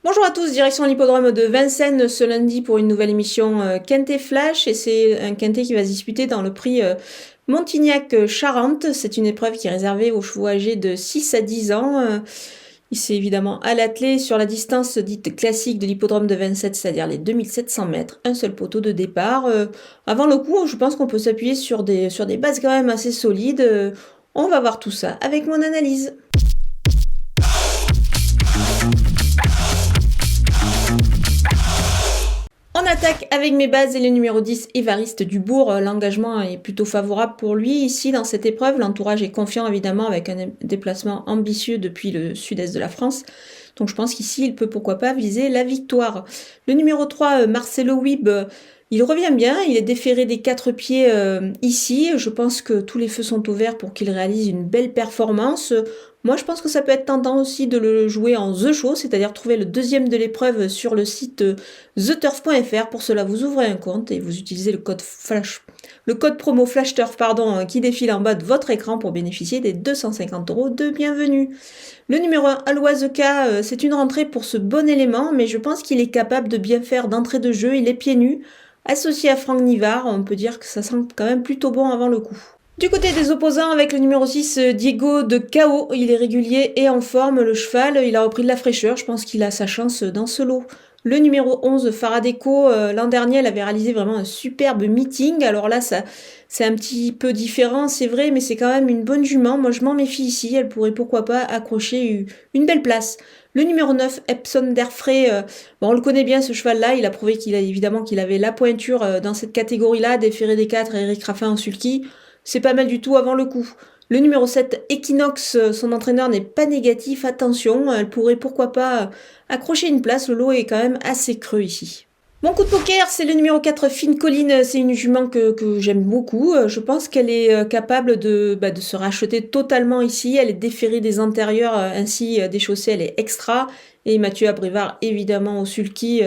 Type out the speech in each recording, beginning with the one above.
Bonjour à tous, direction l'hippodrome de Vincennes ce lundi pour une nouvelle émission Quintet Flash, et c'est un quintet qui va se disputer dans le prix Montignac-Charente. C'est une épreuve qui est réservée aux chevaux âgés de 6 à 10 ans. C'est évidemment à l'attelé sur la distance dite classique de l'hippodrome de Vincennes, c'est-à-dire les 2700 mètres, un seul poteau de départ. Avant le coup, je pense qu'on peut s'appuyer sur des bases quand même assez solides. On va voir tout ça avec mon analyse. On attaque avec mes bases et le numéro 10, Évariste Dubourg. L'engagement est plutôt favorable pour lui ici dans cette épreuve. L'entourage est confiant évidemment avec un déplacement ambitieux depuis le sud-est de la France. Donc je pense qu'ici il peut pourquoi pas viser la victoire. Le numéro 3, Marcelo Wib, il revient bien, il est déféré des 4 pieds ici. Je pense que tous les feux sont ouverts pour qu'il réalise une belle performance. Moi, je pense que ça peut être tentant aussi de le jouer en The Show, c'est-à-dire trouver le deuxième de l'épreuve sur le site theturf.fr. Pour cela, vous ouvrez un compte et vous utilisez le code promo FlashTurf qui défile en bas de votre écran pour bénéficier des 250 € de bienvenue. Le numéro 1, Aloiseka, c'est une rentrée pour ce bon élément, mais je pense qu'il est capable de bien faire d'entrée de jeu. Il est pieds nus. Associé à Franck Nivard, on peut dire que ça sent quand même plutôt bon avant le coup. Du côté des opposants, avec le numéro 6, Diego de Cao, il est régulier et en forme, le cheval, il a repris de la fraîcheur, je pense qu'il a sa chance dans ce lot. Le numéro 11, Faradeco, l'an dernier, elle avait réalisé vraiment un superbe meeting, alors là, c'est un petit peu différent, c'est vrai, mais c'est quand même une bonne jument, moi je m'en méfie ici, elle pourrait pourquoi pas accrocher une belle place. Le numéro 9, Epson d'Airfray, on le connaît bien ce cheval-là, il a prouvé qu'il avait la pointure dans cette catégorie-là, déféré des 4, Eric Raffin en sulky. C'est pas mal du tout avant le coup. Le numéro 7, Equinox, son entraîneur n'est pas négatif, attention, elle pourrait pourquoi pas accrocher une place, le lot est quand même assez creux ici. Mon coup de poker, c'est le numéro 4, Fine Colline, c'est une jument que j'aime beaucoup, je pense qu'elle est capable de se racheter totalement ici, elle est déférée des antérieurs, ainsi déchaussée, elle est extra, et Mathieu Abrivard évidemment au sulky,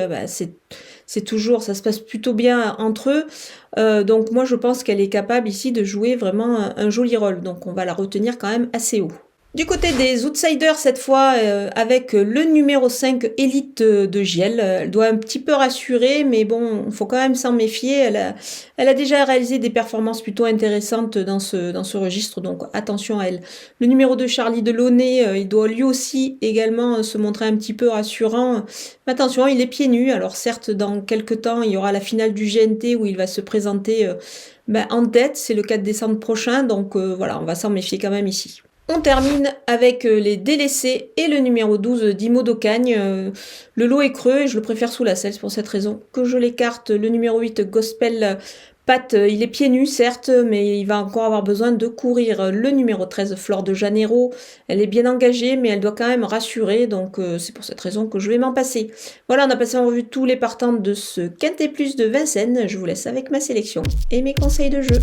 c'est toujours, ça se passe plutôt bien entre eux. Donc moi je pense qu'elle est capable ici de jouer vraiment un joli rôle. Donc on va la retenir quand même assez haut. Du côté des outsiders cette fois, avec le numéro 5, Elite de Giel, elle doit un petit peu rassurer, mais bon, il faut quand même s'en méfier. Elle a déjà réalisé des performances plutôt intéressantes dans ce registre, donc attention à elle. Le numéro 2, Charlie Delaunay, il doit lui aussi également se montrer un petit peu rassurant. Mais attention, il est pieds nus, alors certes, dans quelques temps, il y aura la finale du GNT où il va se présenter en tête, c'est le 4 décembre prochain, donc voilà, on va s'en méfier quand même ici. On termine avec les délaissés et le numéro 12 d'Imo d'Ocagne. Le lot est creux et je le préfère sous la selle, c'est pour cette raison que je l'écarte. Le numéro 8, Gospel Pat, il est pieds nus certes, mais il va encore avoir besoin de courir. Le numéro 13, Flore de Janeiro, elle est bien engagée, mais elle doit quand même rassurer, donc c'est pour cette raison que je vais m'en passer. Voilà, on a passé en revue tous les partants de ce Quintet Plus de Vincennes. Je vous laisse avec ma sélection et mes conseils de jeu.